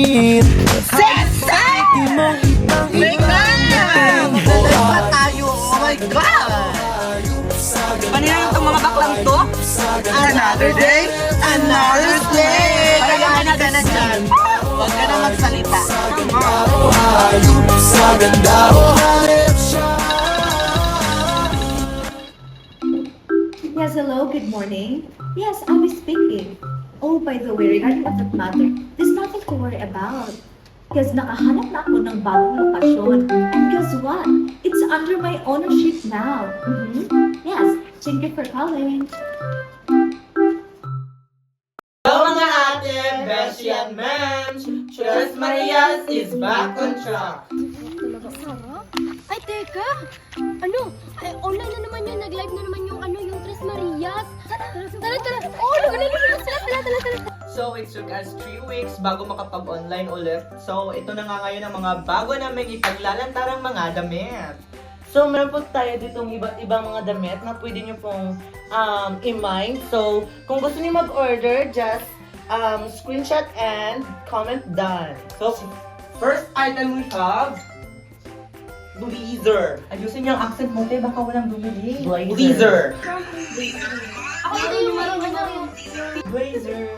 langit. Sensei! May God! Dalawa tayo, oh my God! Kanina itong mga baklang to? Another day, another slay! Kaya ano ka na dyan? Huwag ka na magsalita. Hayop sa ganda o hanip siya. Yes, hello, good morning. Yes, I'll be speaking. Oh, by the way, regarding of that matter, there's nothing to worry about. Because nakahanap na ako ng bagong lokasyon. And guess what? It's under my ownership now. Yes, thank you for calling. Hello mga ate, Beshi and Mems! Tres Marias is back on track. Sarap? Ay, teka! Ano? Ay, online na naman yun. Nag-live na naman yung yung Tres Marias. Tara! Oh, nag-live sila. Tara. So, it took us 3 weeks bago makapag-online ulit. So, ito na nga ngayon ang mga bago naming ipaglalantarang mga damit. So, meron po tayo ditong iba't ibang mga damit na pwede nyo pong i-mind. So, kung gusto niyo mag-order, just screenshot and comment done. So, first item we have blazer. Ayusin niyo ang accent mo, te. Baka walang bumili. Blazer. Ako ito yung marunong. Blazer.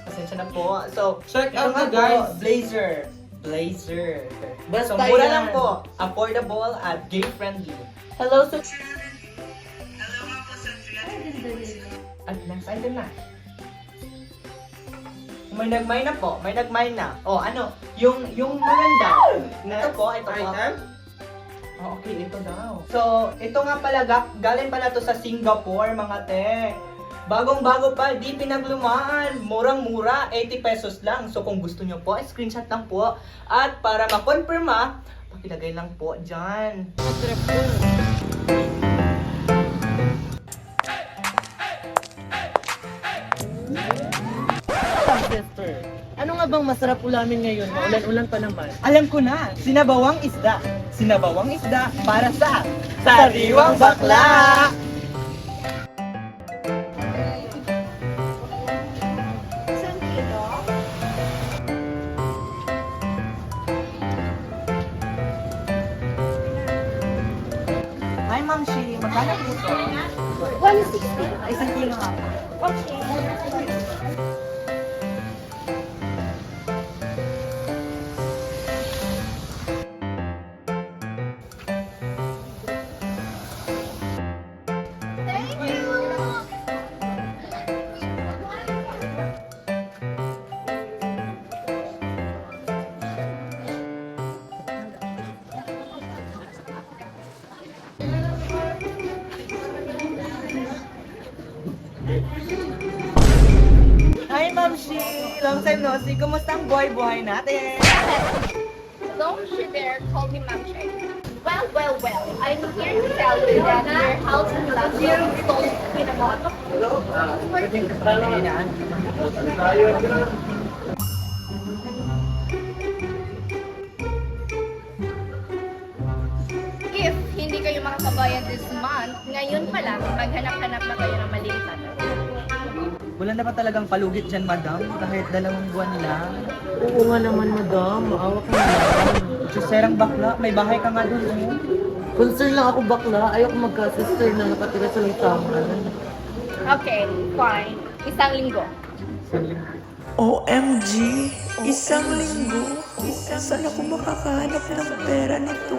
Pasensya na po. So, check Ito out nga na po, guys. blazer. Blazer. Basta So, mura yan. lang po. Affordable at game-friendly. Hello, so At next item na. May nagmay na po. May nagmay na. Oh, ano? Yung maganda. Ito po. item? Oh, okay. Ito daw. So, ito nga pala. Galing pala to sa Singapore, mga te. Bagong-bago pa, di pinaglumaan. Murang-mura, 80 pesos lang. So kung gusto nyo po, screenshot lang po. At para makonfirma, pakilagay lang po dyan. Sister, ano nga bang masarap ulamin ngayon? Ulan-ulan pa naman. Alam ko na, sinabawang isda. Sinabawang isda para sa Sariwang Bakla! Hi, Ma'am Shi. Magkano po ito? 160. Isang kilo nga po. Okay. Thank you! Hi, Ma'am Shi. Long time no see. Kumusta ang buhay-buhay natin? Don't you dare call me Ma'am Shay. Well. I'm here to tell you that your house in Lazio stole pinamot. If hindi kayo makakabayad this month, ngayon pa lang, maghanap-hanap na kayo ng malilipat. Wala na ba talagang palugit dyan, madam? Kahit 2 buwan lang. Oo nga naman, madam. Maawa ka naman. Serang bakla, may bahay ka nga doon. Eh. Concern lang ako bakla. Ayoko magka-sister na nakatira sa lansangan. Okay, fine. Isang linggo. OMG, isang linggo. Saan ako makakahanap ng pera nito?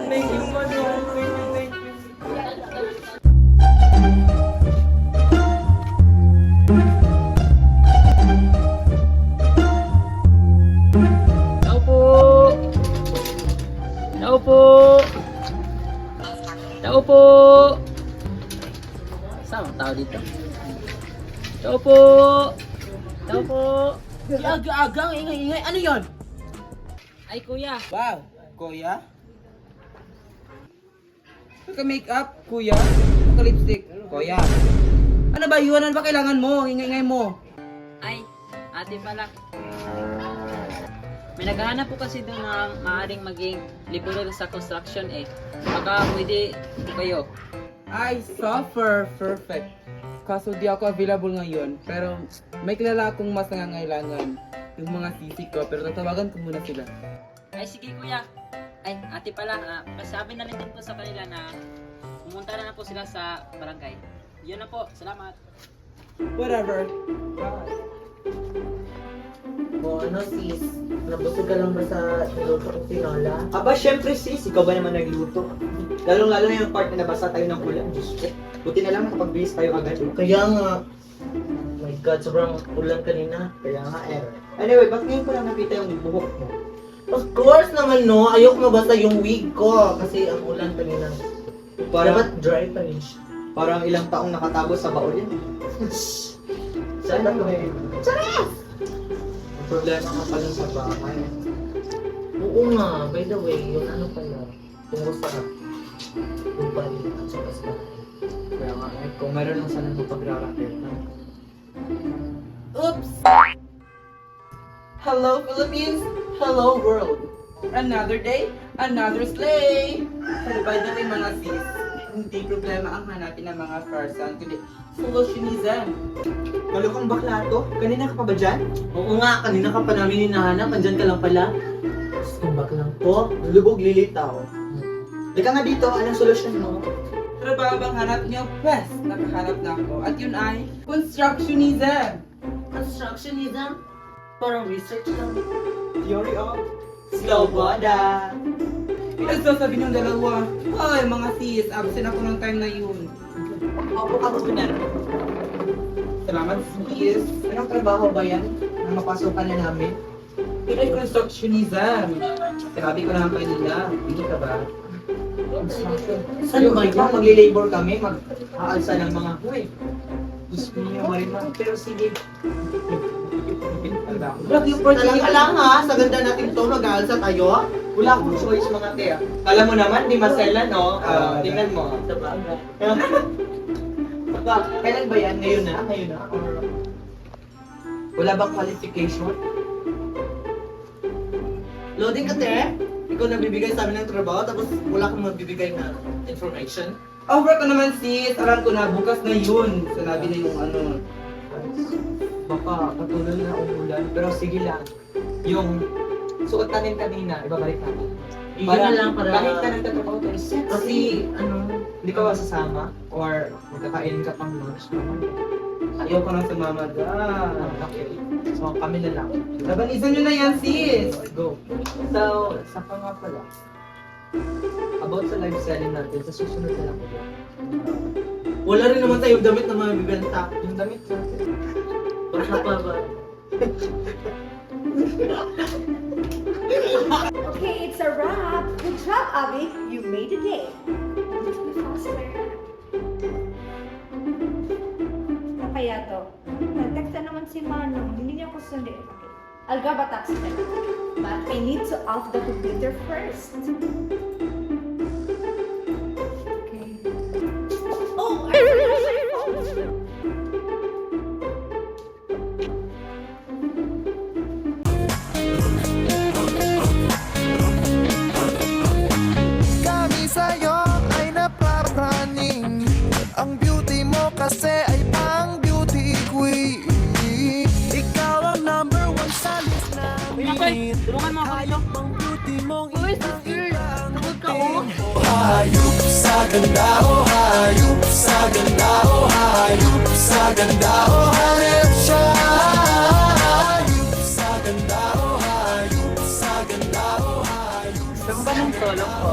Tao po! Saan ang tao dito? Tao po! Tao po! Aga-agang, ingay-ingay. Ano yon? Ay kuya! Wow, kuya? Naka-makeup, kuya? Naka-lipstick, kuya? Ano ba yun? Ano ba kailangan mo? Ingay-ingay mo. Ay, ate pala. May naghahanap po kasi doon ng maaaring maging libero sa construction eh. Baka pwede po kayo. Ay, suffer. Perfect. Kaso di ako available ngayon, pero may kilala akong mas nangangailangan. yung mga sisi ko, pero tatawagan ko muna sila. Ay, sige kuya. Ay, ate pala, sabi na rin din po sa kanila na pumunta na po sila sa barangay. Yun na po, salamat. Whatever. O ano sis, nabusog ka lang ba sa niluto ko tinola? Aba, syempre sis, ikaw ba naman nagluto? Lalong-lalo na yung part na nabasa tayo ng ulan. Diyos ko. Buti na lang nakapagbihis tayo agad. Kaya nga, my God, sobrang ulan kanina. Kaya nga eh. Anyway, ba't ngayon ko lang nakita yung buhok mo? Of course naman no, ayoko mabasa yung wig ko kasi ang ulan kanina. Parang, Dapat dry pa rin siya. parang ilang taong nakatago sa baon yan. Sana mo eh. Ang problema ka pala sa bahay. Oo nga, by the way, yung ano pala, tungo sa kumpanya at saka sa bahay. Kaya nga eh, kung meron lang sana mapagrarakit na. Oops! Hello, Philippines! Hello, world! Another day, another sleigh! Pero by the way, mga sis, hindi problema ang hanapin ng mga person, kundi solutionism. Malukang bakla to? Kanina ka pa ba dyan? Oo nga, kanina ka pa namin hinahanap, andyan ka lang pala. Diyos ko, bak lang po. Lubog lilitaw. Di ka nga dito, anong solusyon mo? Trabaho bang hanap niyo? Pwes, nakahanap na ako. At yun ay constructionism. Constructionism? Parang research lang. Theory of slow boda. Pinagsasabi niyong dalawa, ay mga sis, absent ako ng time na yun. Ako na. Salamat sis. Anong trabaho ba yan? Na mapasukan na namin? Yun ay constructionism. Sinabi ko naman kanina, hindi ka ba? Ano ba yan? Magli-labor kami, mag-aalsa ng mga huy. Gusto niyo marimang, pero sige. Grabe yung project ka lang ha, sa ganda natin to, mag-aalsa tayo. Wala akong choice mga te. Alam mo naman, di masela, no? Tingnan mo. Sa bagay. Baka, kailan ba yan? Ngayon na? Ngayon na? Or wala bang qualification? Loading ka, te? Ikaw nagbibigay sa amin ng trabaho, tapos wala kang magbibigay na information. Over ko naman sis, alam ko na bukas na yun. Sinabi na yung ano. Baka patuloy na umulan, pero sige lang. Yung suot natin kanina, ibabalik natin. Yun na lang para... Kahit na nagtatrabaho tayo, sexy. Kasi, ano, Hindi ka masasama? Or magkakain ka pang lunch naman? Ayoko nang sumama dyan. Okay. So, kami na lang. Labanisan nyo na yan sis. Go. So, saka nga pala. About sa live selling natin, sa susunod na lang ulit. wala rin naman tayong damit na mabibenta. Yung damit natin. Baka pa ba? Okay, it's a wrap. Good job, Abby. You made the day. Ano kaya to? Nag-text na naman si Manong. Hindi niya ako sundin. Okay. I'll grab a taxi then. But I need to off the computer first. Okay. Oh, I forgot my phone. Kami sa'yo ay napapraning. Ang beauty mo kasi ay pang beauty queen. Ikaw ang number one sa list namin. Tulungan mo ako dito. Ang beauty mong Uy, sister! Tawag ka, oh! hayop sa ganda, oh hayop sa ganda, oh hayop sa ganda, oh hanip siya. Hayop sa ganda, oh hayop sa ganda, oh hayop. Saan ba ng solo ko?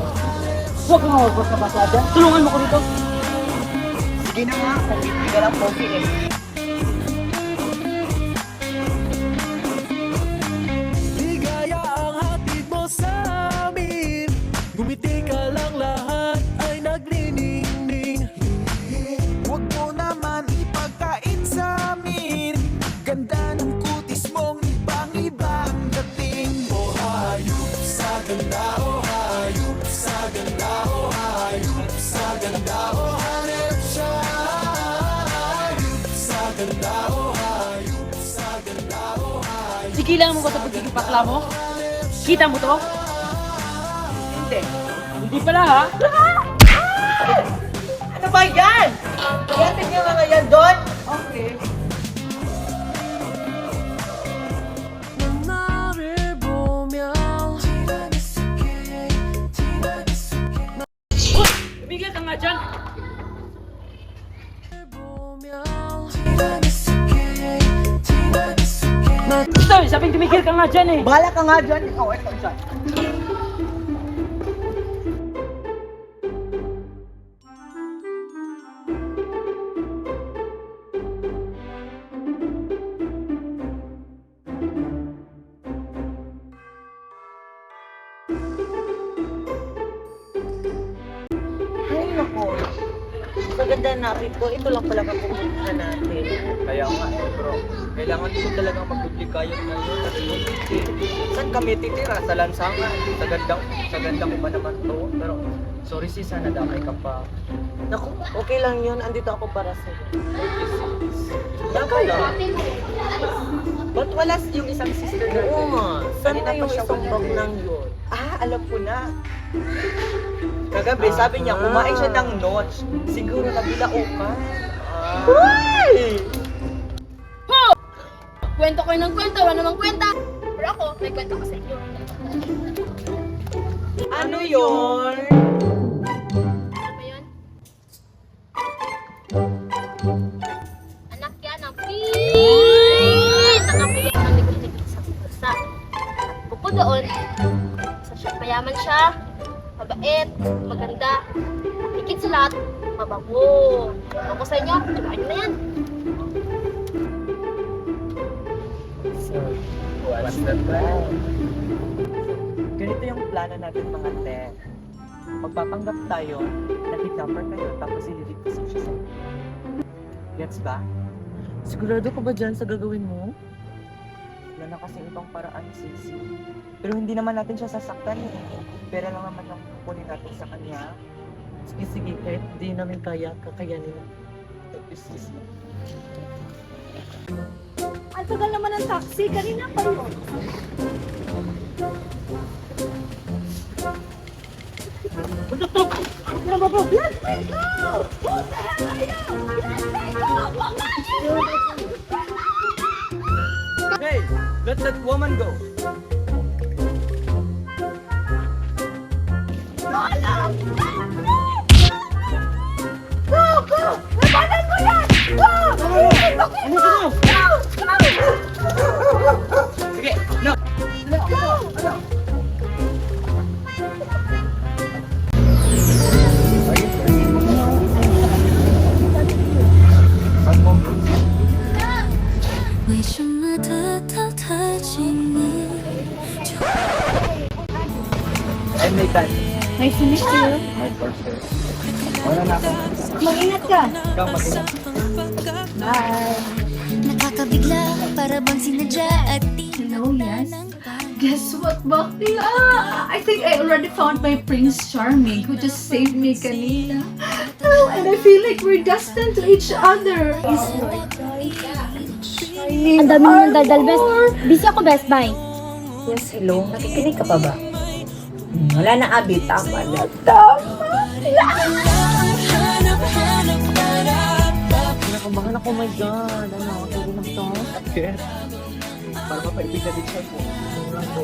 Huwag kang huwag ka basa dyan. Tulungan mo ko dito. Sige na nga, kung hindi ka lang pogi eh. Ligaya ang hatid mo sa amin. Gumiti ka lang, lahat ay nagniningning. Huwag mo naman ipagkain sa amin. Ganda ng kutis mong ibang-iba ang dating. Oh hayop sa ganda, oh hayop sa ganda, oh hayop sa ganda, oh hanip siya. Hayop sa ganda, oh hayop sa ganda, oh hayop. Sigilan mo ba sa pagiging bakla mo? Kita mo to? Hindi. Hindi pala ha? Ano ba yan? Iyatin niyo nga yan doon. Okay. nga dyan! Stoy, sabing tumigil ka nga dyan eh! Bahala ka nga dyan. Oh, ito dyan. Ay, nako. Sa ganda narito, ito lang pala kapupunta natin. Kaya nga bro. Kailangan ko talaga magpublikayan ngayon. Kasi saan kami titira? Sa lansangan. Sa gandang ko ba naman to? Pero sorry sis, sana damay ka pa. Naku, okay lang yun. Andito ako para sa'yo. Tama lang. Ba't wala yung isang sister natin? Oo nga. Saan Kanina na yung pa siya isang wala. bag ng yun? Alam ko na. Kagabi, sabi niya, kumain siya ng notch. Siguro nabilaukan. Uy! Kwento kayo ng kwento, wala namang kwenta. Pero ako, may kwento ko sa inyo. Ano yun? Ano ba yun? Anak yan ang nakapili ang liglig sa pusa. At bukod doon, mayaman siya, mabait, maganda, higit sa lahat, mabango. Ako sa inyo, tsubahan nyo na yan. So, what's the plan? Ganito yung plano natin mga te. Magpapanggap tayo, nag-number kayo, tapos ililigtas siya sa inyo. Gets ba? Sigurado ka ba dyan sa gagawin mo? Wala na kasi ibang paraan, sis. Pero hindi naman natin siya sasaktan eh. Pera lang naman yung kukunin natin sa kanya. Sige, sige. Kahit di namin kakayanin. Sis. Ang tagal naman ng taxi. Kanina pa yun. Hey, let that woman go. Sige, no. I'm Nathan. Nice to meet you. My partner. Wala na ako. Mag-ingat ka. Ikaw mag-ingat. Bye. Nakakabigla, para bang sinadya at di Hello, yes. Guess what, Bakti? I think I already found my Prince Charming who just saved me kanina. Oh, and I feel like we're destined to each other. Ang dami mo ng daldal, best. Busy ako, best. Bye. Yes, hello. Nakikinig ka pa ba? Wala na, Abi. Tama na. Nakabahan ako, oh my God. Ano, nakakagin ng to? Yes. Para mapaibig na din siya po. Sobrang po.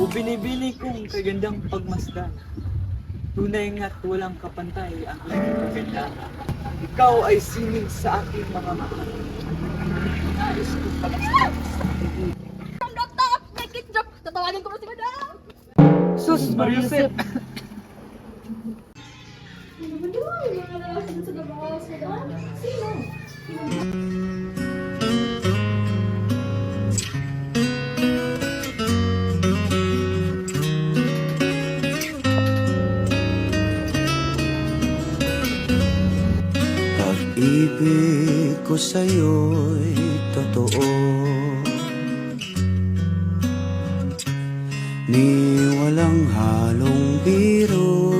O binibili kong kagandang pagmasdan. Tunay nga't walang kapantay ang iyong kaganda. Ikaw ay sining sa aking mga mata. Nais kong pagmasdan sa pag-ibig. From the top, make it drop. Tatawagin ko na si Madam. Sus, Mariusep! Pag-ibig ko sa'yo'y totoo, ni walang halong biro.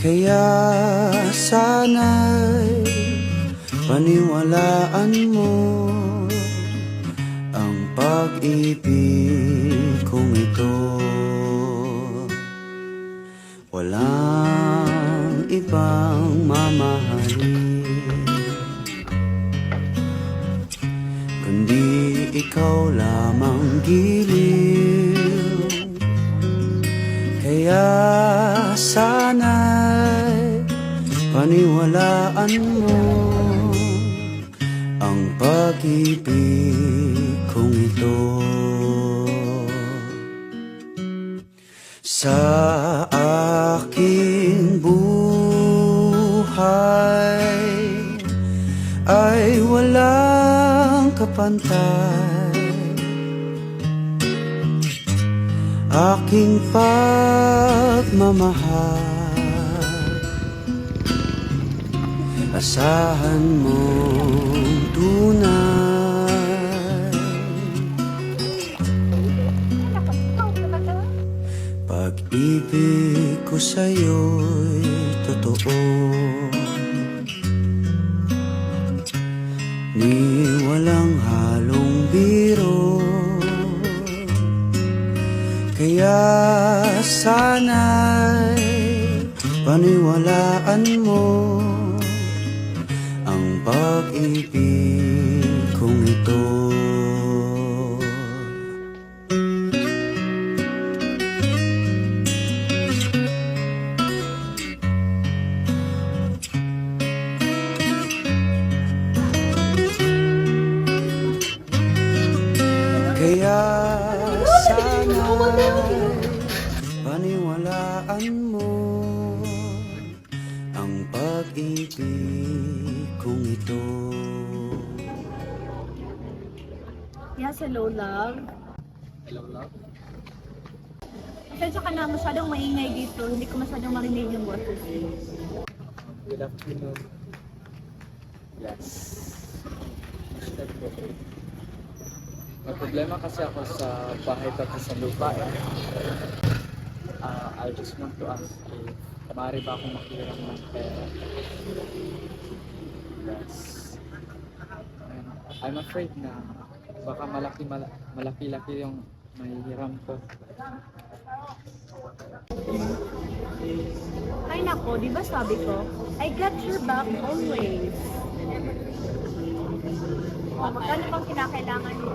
Kaya sana'y paniwalaan mo ang pag-ibig kong ito. Walang ibang mamahalin ikaw lamang giliw. Kaya sana'y paniwalaan mo ang pag-ibig kong ito. Sa aking buhay ay walang kapantay. Aking pagmamahal, asahan mong tunay. Pag-ibig ko sa'yo'y totoo, ni walang halong biro. Kaya sana'y paniwalaan mo ang pag-ibig kong ito. Kaya sana'y paniwalaan mo ang pag-ibig kong ito. Yes, hello, love. Hello, love. Pasensya ka na, masyadong maingay dito. Hindi ko masyadong marinig yung boses. Good afternoon. Yes. May problema kasi ako sa bahay dati sa lupa eh. I just want to ask if maaari ba akong makihiram ng pera? Yes. And I'm afraid na baka malaki-laki yung mahihiram ko. Ay nako, di ba sabi ko? I got your back always. Magkano bang kinakailangan mo?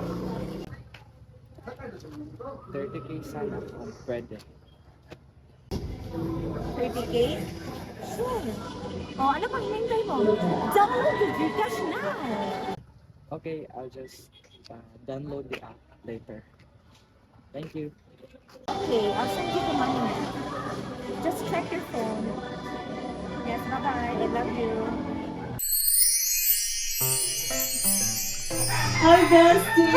30k sana kung pwede. 30K? Sure. O, ano pang hinintay mo? Download the Gcash now! Okay, I'll just download the app later. Thank you. Okay, I'll send you the money. Just check your phone. Yes, bye-bye. I love you. Hi, bestie!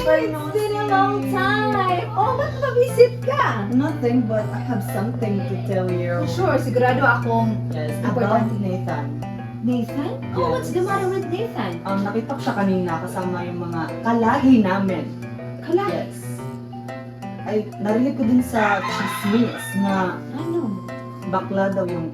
It's been a long time! Oh, ba't mabisit ka? Nothing, but I have something to tell you. Sure, sigurado akong Yes, about Nathan. Nathan? Oh, what's the matter with Nathan? Nakita ko siya kanina kasama yung mga kalagi namin. Kalaki? Yes. Ay, narinig ko din sa chismis na Ano? bakla daw yung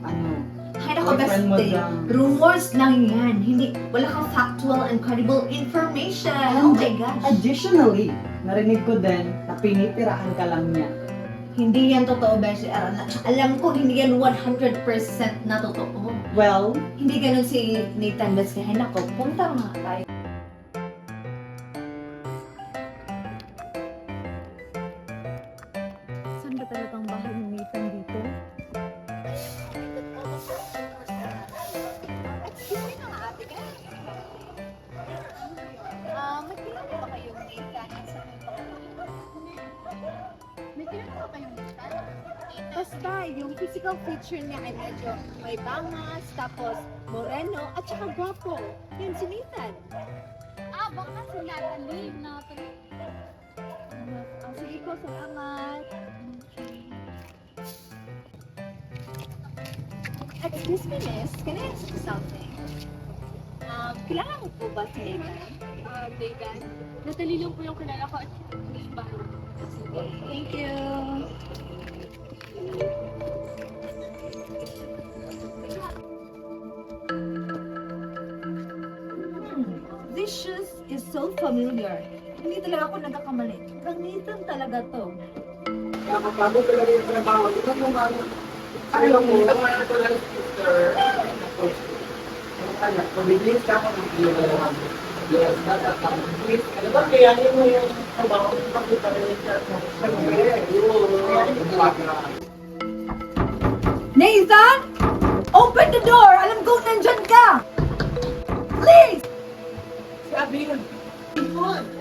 Ay, nako, boyfriend mo bestie. lang. Rumors lang yan. Hindi, wala kang factual and credible information. Oh my gosh. Additionally, narinig ko din na pinipirahan ka lang niya. Hindi yan totoo, Beshi. Alam ko, hindi yan 100% na totoo. Well, Hindi ganun si Nathan Beshi. Ay, nako, punta nga tayo. Saan ba talagang bahay ni Nathan dito? Excuse me nga, ate ka. May kilala ba kayong Nathan at sa mga May kilala ba kayong Nathan? Basta, yung physical feature niya ay medyo may bangas, tapos moreno, at saka gwapo. Yun si Nathan. Baka si Natalie. Sige po, salamat. Excuse me, miss. Can I ask you something? Kilala mo po ba si Nathan? Nathan? Natalie lang po yung kilala ko at sige. Thank you. This shoes is so familiar. Hindi talaga ako nagkakamali. Kang Nathan talaga to. Nakapagod talaga yung trabaho. Ito yung alam mo, ang mga ito lang sister. Ano, pabilis ka ako ng Ano ba, kayanin mo yung trabaho ng computer research mo? Nathan! Open the door! Alam ko nandyan ka! Please! Si Abin!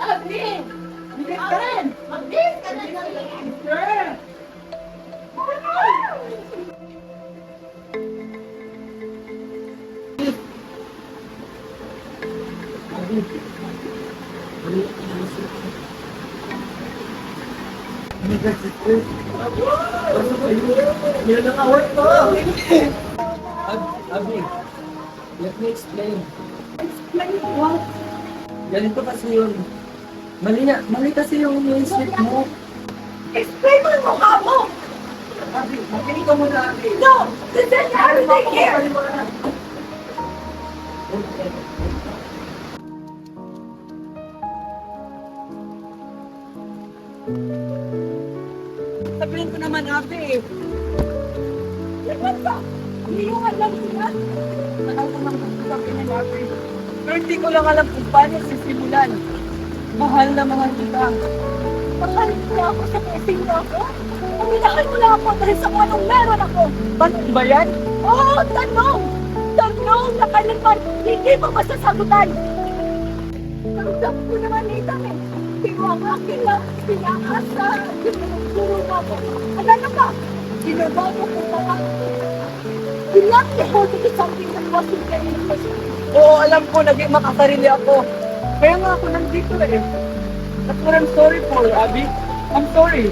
Abin! Abin! Mag-bis ka na! Abin, let me explain. Explain what? Ganito kasi yun. Mali kasi yung iniisip mo. Explain mo yung mukha mo! Abin, makinig ka muna, Abin. No! This is everything here! Sabihin ko naman, Abin. Laman ka! Hindi mo alam yan! Mahal ko ng sabi ni Abin. Pero hindi ko lang alam kung paano sisimulan. Mahal na mahal kita. Mahal mo na ako sa blessing mo ako? Uminahal mo na ako dahil sa kung anong meron ako! Tanong ba yan? Oo, tanong! Tanong na kailanman hindi mo masasagutan! Karutam ko naman nito eh. Tiwaka kila, pinakasa, tinuturo mo ako. Ano na ba? Ginawa mo ko mga. You left me holding to something that wasn't there in the first place. Oo, alam ko, naging makasarili ako. Kaya nga ako nandito eh. That's what I'm sorry for, Abby. I'm sorry.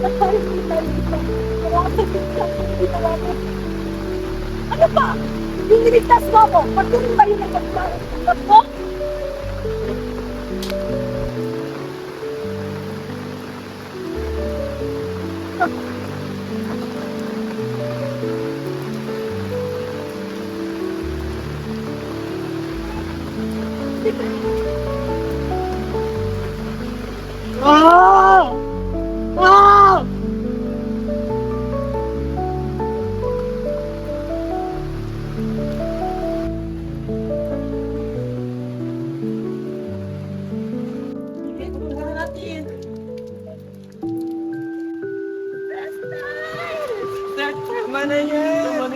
Nakarin mo tayo dito. Kaya sa bigla, ginawa mo. Ano ba? Diniligtas mo ako. Patuloy ba yung nagpapalagpas mo? Tama na yan.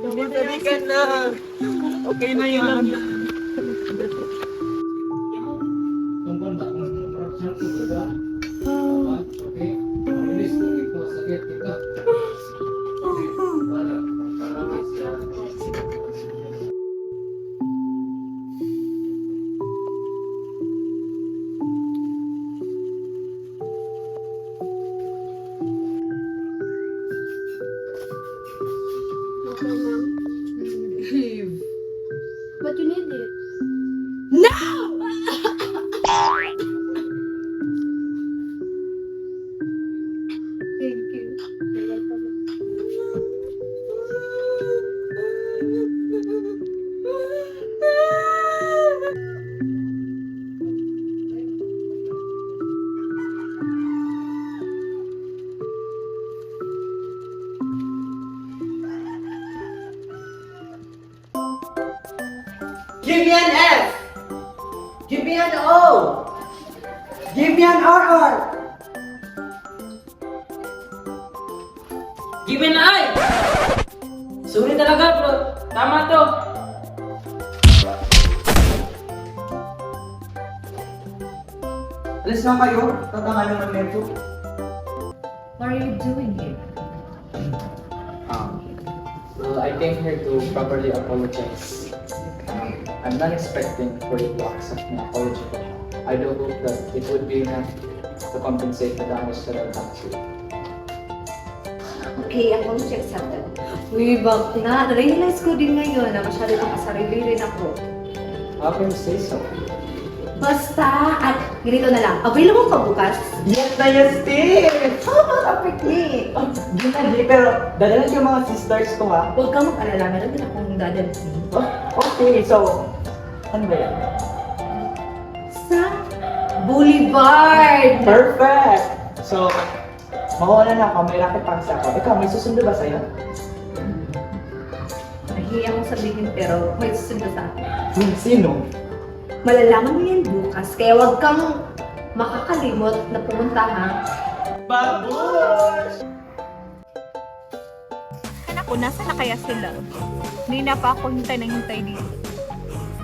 Sabi ka na. Okay na yan. But you need it. Thank you. You're welcome. Give me an F! Give me an O! Give me an RR! Give me an eye! Sorry talaga bro. Tama to. Alis na kayo, tatanga naman nito. What are you doing here? Well, I came here to properly apologize. I'm not expecting for you to accept my apology. I do hope that it would be enough to compensate the damage that I've done to you. Okay, I'm going to accept that. Uy, bak na. Na-realize ko din ngayon na masyado kang kasarili rin ako. How can you say so? Basta, at ganito na lang. Available ka bukas? Yes na yes, Steve! How about a picnic? Hindi, pero dadalan ko yung mga sisters ko ha. Huwag ka mag-alala. Meron din akong dadalhin. Oh, okay, so, ano ba yan? Sa Boulevard! Perfect! So, makuha na ako, may racket packs ako. Ikaw, may susundo ba sa'yo? Nahiya akong sabihin pero may susunod sa akin. Sino? Malalaman mo yan bukas, kaya huwag kang makakalimot na pumunta ha. Babush! Anak ko, nasa na kaya sila? Hindi na pa ako hintay dito.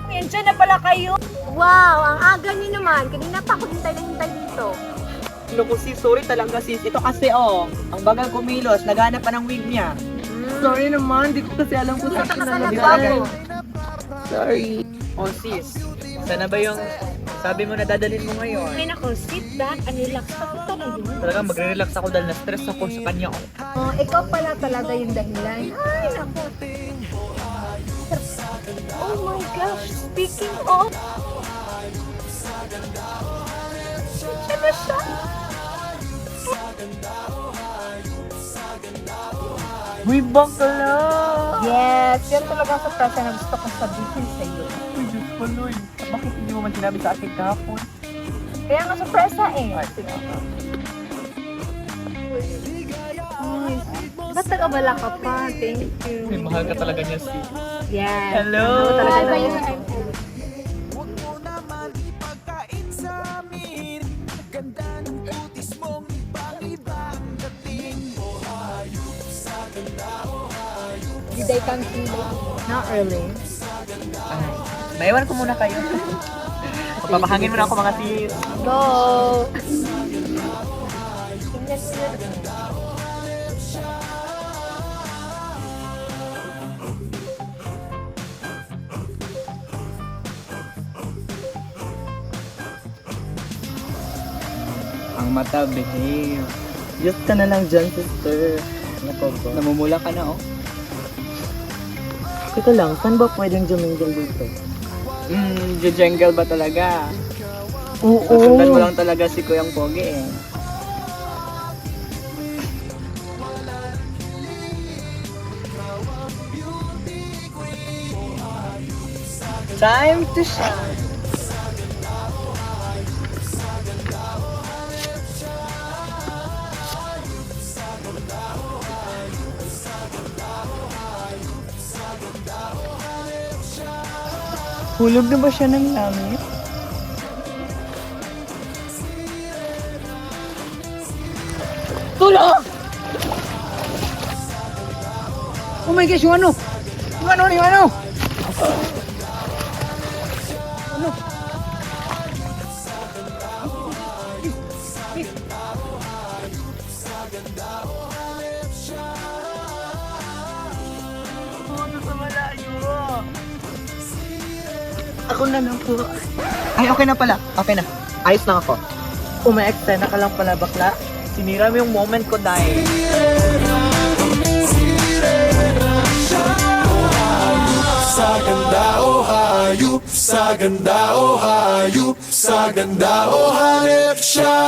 Nandiyan na pala kayo. Wow, ang aga niyo naman. Kanina pa ako hintay dito. Naku sis, sorry talaga sis. Ito kasi ang bagal kumilos, naghanap pa ng wig niya. Sorry naman, di ko kasi alam kung saan Bago. Sorry. Oh sis, sana ba yung sabi mo na dadalhin mo ngayon? Ay nako, sit back and relax. Papunta na yun. Talagang magre-relax ako dahil na-stress ako sa kanya. Oh, ikaw pala talaga yung dahilan. Ay nako. Oh my gosh, speaking of. Siya na siya. Uy, bakla! Yes, yan talaga sa presyo na gusto kong sabihin sa iyo. Uy, Diyos ko, Lord. Bakit hindi mo man sinabi sa akin kahapon? Kaya nga sorpresa eh. Ay, sige. Ay, ba't nag-abala ka pa? Thank you. Uy, mahal ka talaga niya, sis. Yes. Hello. Ano talaga Bye, na bye. Huwag mo naman ipagkain sa amin. Ganda ng kutis mong ibang-iba ang dating mo. Hayop sa ganda o hayop. Did I come too late? Not early. Maiwan ko muna kayo. Papapahangin mo na ako mga sis. Go! Tingnan mo yun. Ang mata, behave. Diyos ka na lang dyan, sister. Namumula ka na, oh. Teka lang, saan ba pwedeng jumingle dito? Jujengle ba talaga? Oo. Kasundan mo lang talaga si Kuyang Pogi, eh. Time to shine. Hulog na ba siya ng langit? Tulog! Oh my gosh, yung ano? Yung ano? Yung ano? Ano? Oh, nasa malayo. Ako na lang po. Ay, okay na pala. Okay na. Ayos lang ako. Uma-extend ka lang pala, bakla. Sinira mo yung moment ko dahil. Sa ganda o hayop, sa ganda o hayop, sa ganda o hanep siya.